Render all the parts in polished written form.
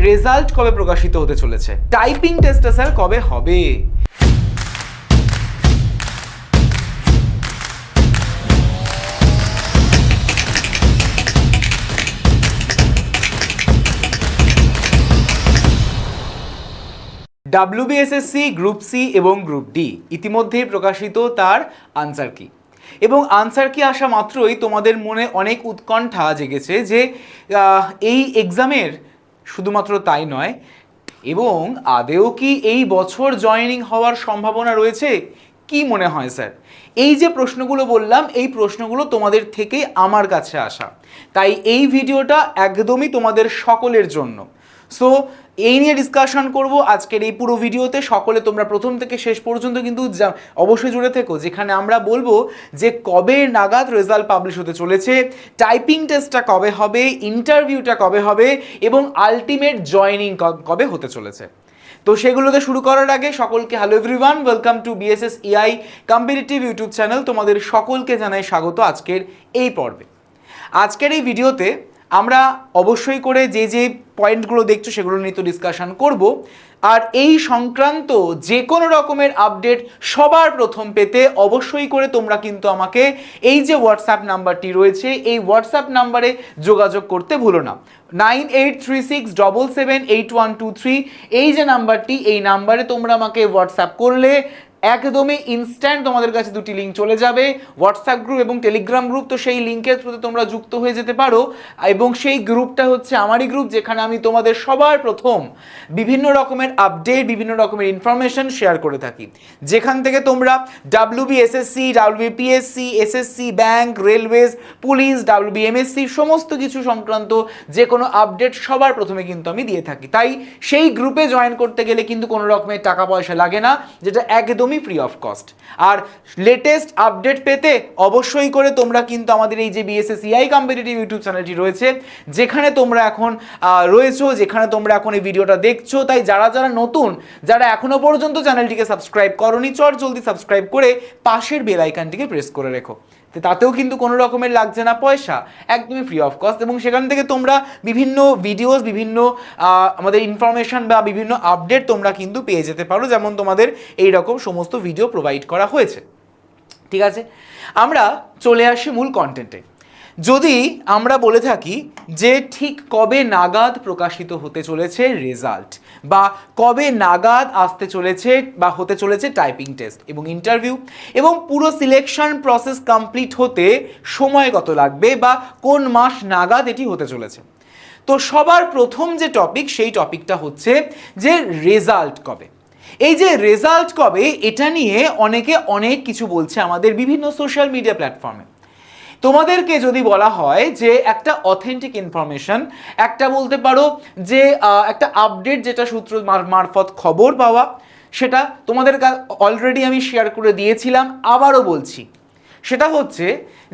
Result কবে প্রকাশিত হতে চলেছে? টাইপিং টেস্টটা স্যার কবে হবে? WBSSC গ্রুপ সি এবং গ্রুপ ডি ইতিমধ্যেই প্রকাশিত তার আনসার কি, এবং আনসার কি আসা মাত্রই তোমাদের মনে অনেক উৎকণ্ঠা জেগেছে যে এই এক্সামের শুধুমাত্র তাই নয়, এবং আদেও কি এই বছর জয়েনিং হওয়ার সম্ভাবনা রয়েছে? কি মনে হয় স্যার? এই যে প্রশ্নগুলো বললাম, এই প্রশ্নগুলো তোমাদের থেকেই আমার কাছে আসা, তাই এই ভিডিওটা একদমই তোমাদের সকলের জন্য। সো এই নিয়ে ডিসকাশন করব আজকের এই পুরো ভিডিওতে। সকলে তোমরা প্রথম থেকে শেষ পর্যন্ত কিন্তু অবশ্যই জুড়ে থেকো, যেখানে আমরা বলবো যে কবে নাগাদ রেজাল্ট পাবলিশ হতে চলেছে, টাইপিং টেস্টটা কবে হবে, ইন্টারভিউটা কবে হবে, এবং আলটিমেট জয়েনিং কবে হতে চলেছে। তো সেগুলোতে শুরু করার আগে সকলকে hello everyone, welcome to BSS EI competitive YouTube channel. তোমাদের সকলকে জানাই স্বাগত আজকের এই পর্বে। আজকের এই ভিডিওতে আমরা অবশ্যই করে যে যে পয়েন্টগুলো দেখছো সেগুলো নিয়ে তো ডিসকাশন করব, আর এই সংক্রান্ত যে কোনো রকমের আপডেট সবার প্রথম পেতে অবশ্যই করে তোমরা কিন্তু আমাকে এই যে হোয়াটসঅ্যাপ নাম্বারটি রয়েছে এই হোয়াটসঅ্যাপ নাম্বারে যোগাযোগ করতে ভুলো না। 9836778123 এই যে নাম্বারটি, এই নাম্বারে তোমরা আমাকে হোয়াটসঅ্যাপ করলে একদমই ইনস্ট্যান্ট তোমাদের কাছে দুটি লিঙ্ক চলে যাবে, হোয়াটসঅ্যাপ গ্রুপ এবং টেলিগ্রাম গ্রুপ। তো সেই লিঙ্কের থ্রুতে তোমরা যুক্ত হয়ে যেতে পারো, এবং সেই গ্রুপটা হচ্ছে আমারই গ্রুপ, যেখানে আমি তোমাদের সবার প্রথম বিভিন্ন রকমের আপডেট, বিভিন্ন রকমের ইনফরমেশন শেয়ার করে থাকি, যেখান থেকে তোমরা WBSSC, WBPSC, SSC, bank, railways, police, WBMSC সমস্ত কিছু সংক্রান্ত যে কোনো আপডেট সবার প্রথমে কিন্তু আমি দিয়ে থাকি। তাই সেই গ্রুপে জয়েন করতে গেলে কিন্তু কোনো রকমের টাকা পয়সা লাগে না, যেটা একদম ফ্রি অফ কস্ট। আর লেটেস্ট আপডেট পেতে অবশ্যই করে তোমরা কিন্তু আমাদের এই যে বিএসএস ইআই কম্পিটিটিভ ইউটিউব চ্যানেলটি রয়েছে, যেখানে তোমরা এখন রয়েছো, যেখানে তোমরা এখন এই ভিডিওটা দেখছো, তাই যারা যারা নতুন, যারা এখনো পর্যন্ত চ্যানেলটিকে সাবস্ক্রাইব করোনি, চট জলদি সাবস্ক্রাইব করে পাশের বেল আইকনটিকে প্রেস করে রেখো। তাতেও কিন্তু কোনো রকমের লাগছে না পয়সা, একদমই ফ্রি অফ কস্ট, এবং সেখান থেকে তোমরা বিভিন্ন ভিডিওস, বিভিন্ন আমাদের ইনফরমেশন বা বিভিন্ন আপডেট তোমরা কিন্তু পেয়ে যেতে পারো, যেমন তোমাদের এই রকম সমস্ত ভিডিও প্রোভাইড করা হয়েছে। ঠিক আছে, আমরা চলে আসি মূল কন্টেন্টে। যদি আমরা বলে থাকি যে ঠিক কবে নাগাদ প্রকাশিত হতে চলেছে রেজাল্ট, বা কবে নাগাদ আসতে চলেছে বা হতে চলেছে টাইপিং টেস্ট এবং ইন্টারভিউ, এবং পুরো সিলেকশন প্রসেস কমপ্লিট হতে সময় কত লাগবে, বা কোন মাস নাগাদ এটি হতে চলেছে, তো সবার প্রথম যে টপিক, সেই টপিকটা হচ্ছে যে রেজাল্ট কবে। এই যে রেজাল্ট কবে, এটা নিয়ে অনেকে অনেক কিছু বলছে আমাদের বিভিন্ন সোশ্যাল মিডিয়া প্ল্যাটফর্মে। তোমাদেরকে যদি বলা হয় যে একটা অথেন্টিক ইনফরমেশন, একটা বলতে পারো যে একটা আপডেট, যেটা সূত্র মারফত খবর পাওয়া, সেটা তোমাদের অলরেডি আমি শেয়ার করে দিয়েছিলাম, আবারও বলছি, সেটা হচ্ছে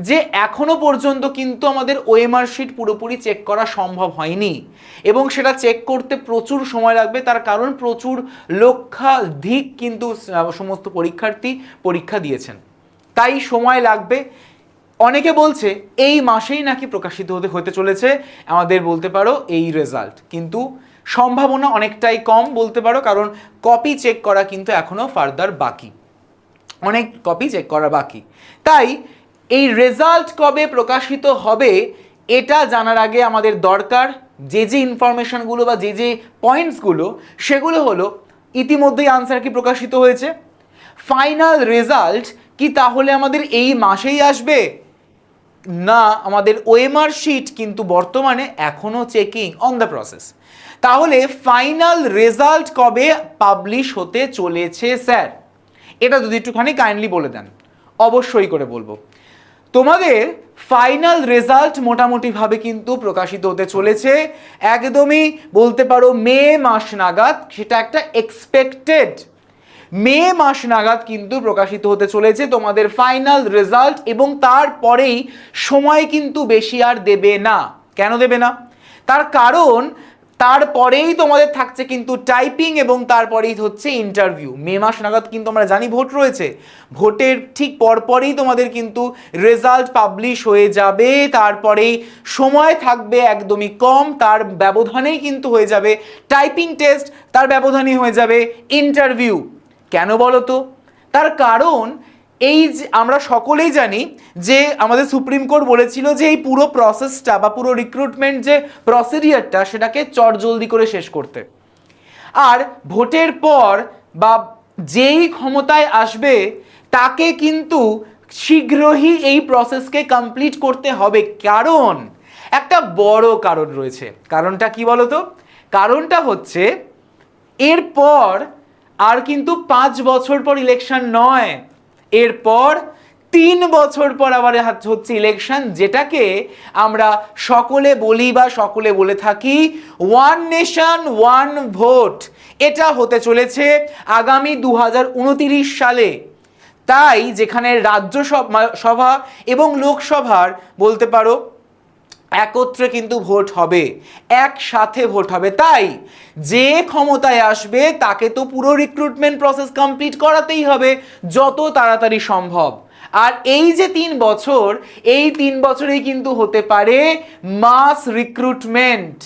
যে এখনো পর্যন্ত কিন্তু আমাদের ওএমআর শিট পুরোপুরি চেক করা সম্ভব হয়নি, এবং সেটা চেক করতে প্রচুর সময় লাগবে। তার কারণ প্রচুর লক্ষাধিক কিন্তু সমস্ত পরীক্ষার্থী পরীক্ষা দিয়েছেন, তাই সময় লাগবে। অনেকে বলছে এই মাসেই নাকি প্রকাশিত হতে চলেছে আমাদের বলতে পারো এই রেজাল্ট, কিন্তু সম্ভাবনা অনেকটাই কম বলতে পারো, কারণ কপি চেক করা কিন্তু এখনো ফার্দার বাকি, অনেক কপি চেক করা বাকি। তাই এই রেজাল্ট কবে প্রকাশিত হবে এটা জানার আগে আমাদের দরকার যে যে ইনফরমেশনগুলো বা যে যে পয়েন্টসগুলো, সেগুলো হলো ইতিমধ্যেই আনসার কি প্রকাশিত হয়েছে, ফাইনাল রেজাল্ট কি তাহলে আমাদের এই মাসেই আসবে, না আমাদের ওএমআর শিট কিন্তু বর্তমানে এখনো চেকিং অন দ্য প্রসেস। তাহলে ফাইনাল রেজাল্ট কবে পাবলিশ হতে চলেছে স্যার, এটা যদি একটুখানি কাইন্ডলি বলে দেন, অবশ্যই করে বলবো। তোমাদের ফাইনাল রেজাল্ট মোটামুটিভাবে কিন্তু প্রকাশিত হতে চলেছে একদমই বলতে পারো মে মাস নাগাদ, সেটা একটা এক্সপেক্টেড মে মাস নাগাদ কিন্তু প্রকাশিত হতে চলেছে তোমাদের ফাইনাল রেজাল্ট, এবং তারপরেই সময় কিন্তু বেশি আর দেবে না। কেন দেবে না? তার কারণ তারপরেই তোমাদের থাকছে কিন্তু টাইপিং এবং তারপরেই হচ্ছে ইন্টারভিউ। মে মাস নাগাদ কিন্তু আমরা জানি ভোট রয়েছে, ভোটের ঠিক পরপরই তোমাদের কিন্তু রেজাল্ট পাবলিশ হয়ে যাবে, তারপরেই সময় থাকবে একদমই কম, তার ব্যবধানেই কিন্তু হয়ে যাবে টাইপিং টেস্ট, তার ব্যবধানেই হয়ে যাবে ইন্টারভিউ। কেন বলো তো? তার কারণ এই যে আমরা সকলেই জানি যে আমাদের সুপ্রিম কোর্ট বলেছিল যে এই পুরো প্রসেসটা বা পুরো রিক্রুটমেন্ট যে প্রসিডিয়ারটা সেটাকে চটজলদি করে শেষ করতে। আর ভোটের পর বা যেই ক্ষমতায় আসবে তাকে কিন্তু শীঘ্রই এই প্রসেসকে কমপ্লিট করতে হবে, কারণ একটা বড় কারণ রয়েছে। কারণটা কি বলো তো? কারণটা হচ্ছে এরপর আর কিন্তু 5 বছর পর ইলেকশন নয়, এরপর 3 বছর পর আবার হচ্ছে ইলেকশন, যেটাকে আমরা সকলে বলি বা সকলে বলে থাকি ওয়ান নেশন ওয়ান ভোট। এটা হতে চলেছে আগামী 2029 সালে। তাই যেখানে রাজ্যসভা এবং লোকসভার বলতে পারো একত্রে কিন্তু ভোট হবে, একসাথে ভোট হবে। তাই যে ক্ষমতায় আসবে তাকে তো পুরো রিক্রুটমেন্ট প্রসেস কমপ্লিট করাতেই হবে যত তাড়াতাড়ি সম্ভব। আর এই যে 3 বছর, এই 3 বছরেই কিন্তু হতে পারে মাস রিক্রুটমেন্ট,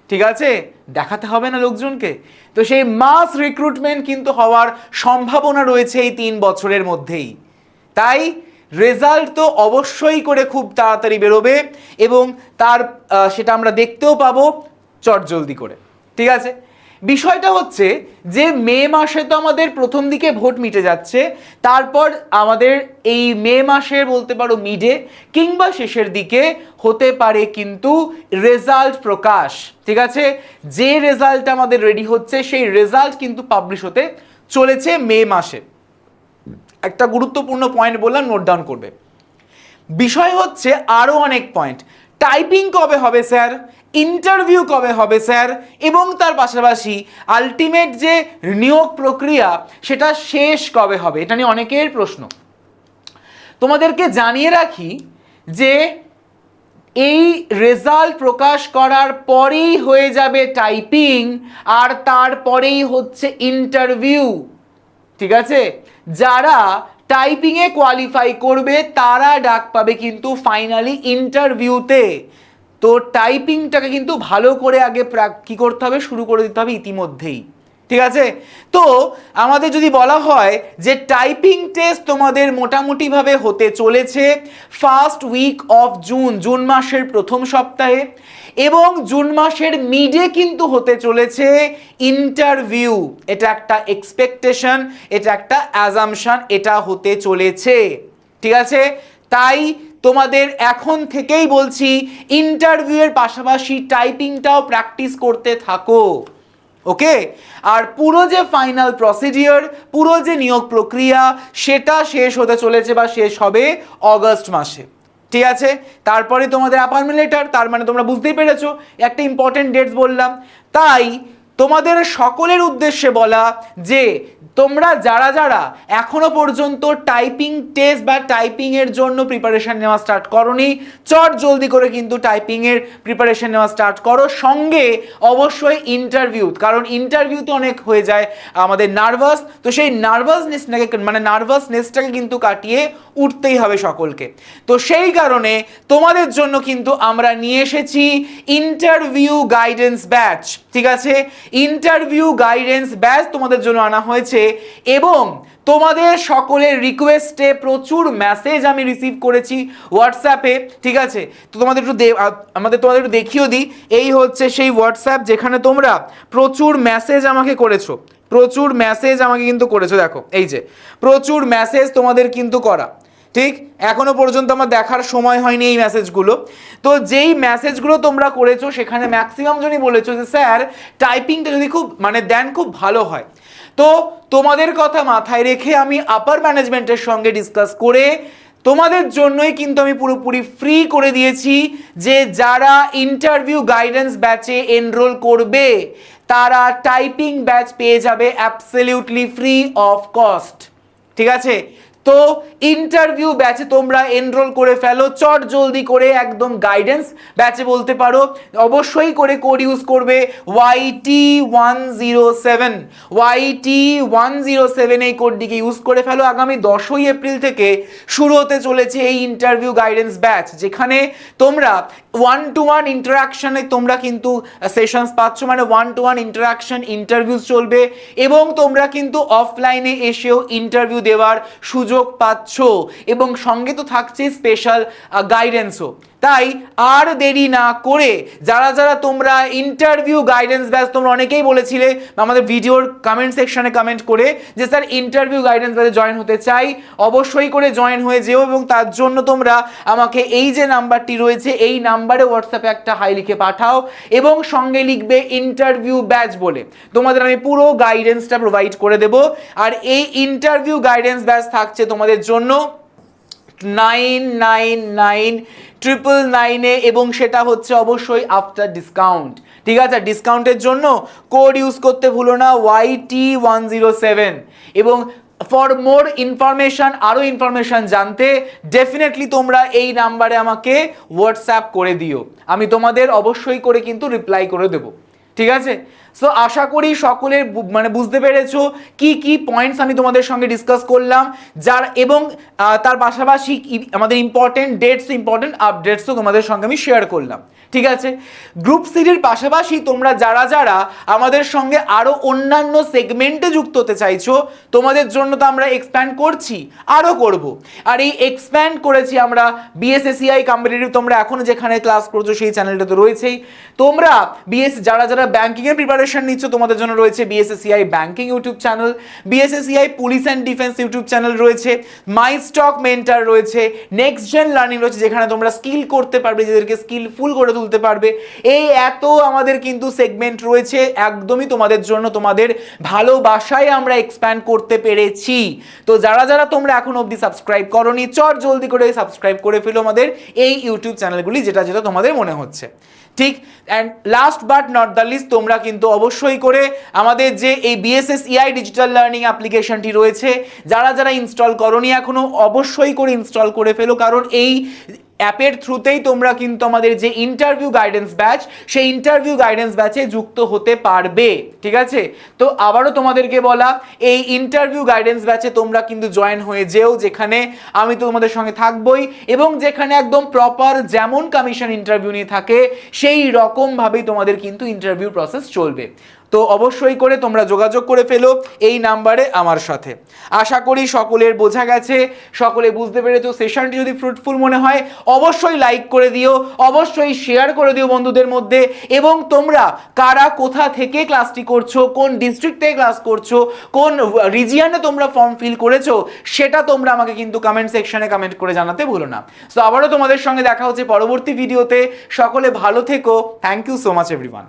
ঠিক আছে? দেখাতে হবে না লোকজনকে, তো সেই মাস রিক্রুটমেন্ট কিন্তু হওয়ার সম্ভাবনা রয়েছে এই 3 বছরের মধ্যেই। তাই রেজাল্ট তো অবশ্যই করে খুব তাড়াতাড়ি বেরোবে এবং তার সেটা আমরা দেখতেও পাবো চটজলদি করে, ঠিক আছে? বিষয়টা হচ্ছে যে মে মাসে তো আমাদের প্রথম দিকে ভোট মিটে যাচ্ছে, তারপর আমাদের এই মে মাসের বলতে পারো মিডে কিংবা শেষের দিকে হতে পারে কিন্তু রেজাল্ট প্রকাশ, ঠিক আছে? যে রেজাল্ট আমাদের রেডি হচ্ছে সেই রেজাল্ট কিন্তু পাবলিশ হতে চলেছে মে মাসে। একটা গুরুত্বপূর্ণ পয়েন্ট বললাম, নোট ডাউন করবে। বিষয় হচ্ছে আরো অনেক পয়েন্ট। টাইপিং কবে হবে স্যার, ইন্টারভিউ কবে হবে স্যার, এবং তার পাশাপাশি আলটিমেট যে নিয়োগ প্রক্রিয়া সেটা শেষ কবে হবে, এটা নিয়ে অনেকের প্রশ্ন। তোমাদেরকে জানিয়ে রাখি যে এই রেজাল্ট প্রকাশ করার পরেই হয়ে যাবে টাইপিং, আর তারপরেই হচ্ছে ইন্টারভিউ, ঠিক আছে? যারা টাইপিংয়ে কোয়ালিফাই করবে তারা ডাক পাবে কিন্তু ফাইনালি ইন্টারভিউতে। তো টাইপিংটাকে কিন্তু ভালো করে আগে কি করতে হবে, শুরু করে দিতে হবে ইতিমধ্যেই, ঠিক আছে? তো আমাদের যদি বলা হয় যে টাইপিং টেস্ট তোমাদের মোটামুটিভাবে হতে চলেছে first week of June, June মাসের প্রথম সপ্তাহে, এবং জুন মাসের মিডে কিন্তু হতে চলেছে ইন্টারভিউ। এটা একটা এক্সপেকটেশন, এটা একটা অ্যাজাম্পশন, এটা হতে চলেছে, ঠিক আছে? তাই তোমাদের এখন থেকেই বলছি ইন্টারভিউয়ের পাশাপাশি টাইপিংটাও প্র্যাকটিস করতে থাকো, ওকে? আর পুরো যে ফাইনাল প্রসিডিওর, পুরো যে নিয়োগ প্রক্রিয়া সেটা শেষ হতে চলেছে বা শেষ হবে অগস্ট মাসে, ঠিক আছে? তারপরে তোমাদের অ্যাপয়েন্টমেন্ট লেটার, তার মানে তোমরা বুঝতেই পেরেছো একটা ইম্পর্টেন্ট ডেটস বললাম। তাই তোমাদের সকলের উদ্দেশ্যে বলা যে তোমরা যারা যারা এখনো পর্যন্ত টাইপিং টেস্ট বা টাইপিং এর জন্য প্রিপারেশন নেওয়া স্টার্ট করোনি, চট জলদি করে কিন্তু টাইপিং এর প্রিপারেশন নেওয়া স্টার্ট করো, সঙ্গে অবশ্যই ইন্টারভিউ, কারণ ইন্টারভিউতে অনেক হয়ে যায় আমাদের নার্ভাস, তো সেই নার্ভাসনেসটাকে কিন্তু কাটিয়ে উঠতেই হবে সকলকে। তো সেই কারণে তোমাদের জন্য কিন্তু আমরা নিয়ে এসেছি ইন্টারভিউ গাইডেন্স ব্যাচ, ঠিক আছে? ইন্টারভিউ গাইডেন্স ব্যাচ তোমাদের জন্য আনা হয়েছে, এবং তোমাদের সকলের রিকোয়েস্টে প্রচুর মেসেজ আমি রিসিভ করেছি হোয়াটসঅ্যাপে, ঠিক আছে? তো তোমাদের একটু দেখিয়ে দিই, এই হচ্ছে সেই হোয়াটসঅ্যাপ যেখানে তোমরা প্রচুর মেসেজ আমাকে করেছো, প্রচুর মেসেজ আমাকে কিন্তু করেছো, দেখো এই যে প্রচুর মেসেজ তোমাদের কিন্তু করা, ঠিক? এখনো পর্যন্ত আমার দেখার সময় হয়নি এই মেসেজগুলো। তো যেই মেসেজগুলো তোমরা করেছো সেখানে ম্যাক্সিমাম জনই বলেছো যে স্যার টাইপিংটা যদি খুব দেন খুব ভালো হয়। তো তোমাদের কথা মাথায় রেখে আমি আপার ম্যানেজমেন্টের সঙ্গে ডিসকাস করে তোমাদের জন্যই কিন্তু আমি পুরোপুরি ফ্রি করে দিয়েছি যে যারা ইন্টারভিউ গাইডেন্স ব্যাচে এনরোল করবে তারা টাইপিং ব্যাচ পেয়ে যাবে অ্যাবসলিউটলি ফ্রি অফ কস্ট, ঠিক আছে? তো ইন্টারভিউ ব্যাচে তোমরা এনরোল করে ফেলো চট জলদি করে, একদম গাইডেন্স ব্যাচে বলতে পারো। অবশ্যই করে কোড ইউজ করবে YT107, YT107 এই কোডটিকে ইউজ করে ফেলো। আগামী 10ই এপ্রিল থেকে শুরু হতে চলেছে এই ইন্টারভিউ গাইডেন্স ব্যাচ, যেখানে তোমরা 1-to-1 ইন্টারাকশনে তোমরা কিন্তু সেশনস পাচ্ছ, মানে 1-to-1 ইন্টারাকশন ইন্টারভিউ চলবে এবং তোমরা কিন্তু অফলাইনে এসেও ইন্টারভিউ দেওয়ার সুযোগ পাচ্ছ এবং সঙ্গে তো থাকছে স্পেশাল গাইডেন্সও। তাই আর দেরি না করে যারা যারা তোমরা ইন্টারভিউ গাইডেন্স ব্যাচ, তোমরা অনেকেই বলেছিলে আমাদের ভিডিওর কমেন্ট সেকশনে কমেন্ট করে যে স্যার ইন্টারভিউ গাইডেন্স ব্যাচে জয়েন হতে চাই, অবশ্যই করে জয়েন হয়ে যেও এবং তার জন্য তোমরা আমাকে এই যে নাম্বারটি রয়েছে এই নাম্বারে হোয়াটসঅ্যাপে একটা হাই লিখে পাঠাও এবং সঙ্গে লিখবে ইন্টারভিউ ব্যাচ বলে। তোমাদের আমি পুরো গাইডেন্সটা প্রোভাইড করে দেব। আর এই ইন্টারভিউ গাইডেন্স ব্যাচ থাকছে তোমাদের জন্য 999,999 এবং সেটা হচ্ছে অবশ্যই আফটার ডিসকাউন্ট। ঠিক আছে, ডিসকাউন্টের জন্য কোড ইউজ করতে ভুলো না YT107। এবং ফর মোর ইনফরমেশন, আরও ইনফরমেশন জানতে ডেফিনেটলি তোমরা এই নাম্বারে আমাকে হোয়াটসঅ্যাপ করে দিও, আমি তোমাদের অবশ্যই করে কিন্তু রিপ্লাই করে দেবো। ঠিক আছে, সো আশা করি সকলের মানে বুঝতে পেরেছো কি কি পয়েন্টস আমি তোমাদের সঙ্গে ডিসকাস করলাম, যার এবং তার পাশাপাশি আমাদের ইম্পর্টেন্ট ডেটস, ইম্পর্টেন্ট আপডেটসও তোমাদের সঙ্গে আমি শেয়ার করলাম। ঠিক আছে, গ্রুপ সিডির পাশাপাশি তোমরা যারা যারা আমাদের সঙ্গে আরও অন্যান্য সেগমেন্টে যুক্ত হতে চাইছো, তোমাদের জন্য তো আমরা এক্সপ্যান্ড করছি, আরও করব। আর এই এক্সপ্যান্ড করেছি আমরা BSSCI কম্পিটিটিভ, তোমরা এখন যেখানে ক্লাস করছো সেই চ্যানেলটা তো রয়েছেই। তোমরা যারা যারা ব্যাংকিংয়ের প্রিপারেশন নিচ্ছ, তোমাদের জন্য রয়েছে BSSCI banking YouTube channel, BSSCI police and defence YouTube channel রয়েছে, মাই স্টক মেন্টার রয়েছে, নেক্সট জেন লার্নিং রয়েছে, যেখানে তোমরা স্কিল করতে পারবে, যাদেরকে স্কিলফুল করে তুলতে পারবে। এই এত আমাদের কিন্তু সেগমেন্ট রয়েছে, একদমই তোমাদের জন্য, তোমাদের ভালোবাসায় আমরা এক্সপ্যান্ড করতে পেরেছি। তো যারা যারা তোমরা এখন অবধি সাবস্ক্রাইব করোনি, চট জলদি করে সাবস্ক্রাইব করে ফেলো আমাদের এই ইউটিউব চ্যানেলগুলি, যেটা যেটা তোমাদের মনে হচ্ছে। ঠিক, and last but not the list, তোমরা কিন্তু অবশ্যই করে আমাদের যে এই BSSCI ডিজিটাল লার্নিং অ্যাপ্লিকেশনটি রয়েছে, যারা যারা ইনস্টল করোনি এখনো, অবশ্যই করে ইনস্টল করে ফেলো, কারণ এই অ্যাপের থ্রুতেই তোমরা কিন্তু আমাদের যে ইন্টারভিউ গাইডেন্স ব্যাচ, সেই ইন্টারভিউ গাইডেন্স ব্যাচে যুক্ত হতে পারবে। ঠিক আছে, তো আবারও তোমাদেরকে বলা, এই ইন্টারভিউ গাইডেন্স ব্যাচে তোমরা কিন্তু জয়েন হয়ে যেও, যেখানে আমি তো তোমাদের সঙ্গে থাকবই এবং যেখানে একদম প্রপার যেমন কমিশন ইন্টারভিউ নিয়ে থাকে সেই রকমভাবেই তোমাদের কিন্তু ইন্টারভিউ প্রসেস চলবে। তো অবশ্যই করে তোমরা যোগাযোগ করে ফেলো এই নাম্বারে আমার সাথে। আশা করি সকলের বোঝা গেছে, সকলে বুঝতে পেরেছো। সেশনটি যদি ফ্রুটফুল মনে হয় অবশ্যই লাইক করে দিও, অবশ্যই শেয়ার করে দিও বন্ধুদের মধ্যে, এবং তোমরা কারা কোথা থেকে ক্লাসটি করছো, কোন ডিস্ট্রিক্ট থেকে ক্লাস করছো, কোন রিজিয়নে তোমরা ফর্ম ফিল করেছো, সেটা তোমরা আমাকে কিন্তু কমেন্ট সেকশনে কমেন্ট করে জানাতে ভুলো না। সো আবারও তোমাদের সঙ্গে দেখা হচ্ছে পরবর্তী ভিডিওতে। সকলে ভালো থেকো। Thank you so much everyone.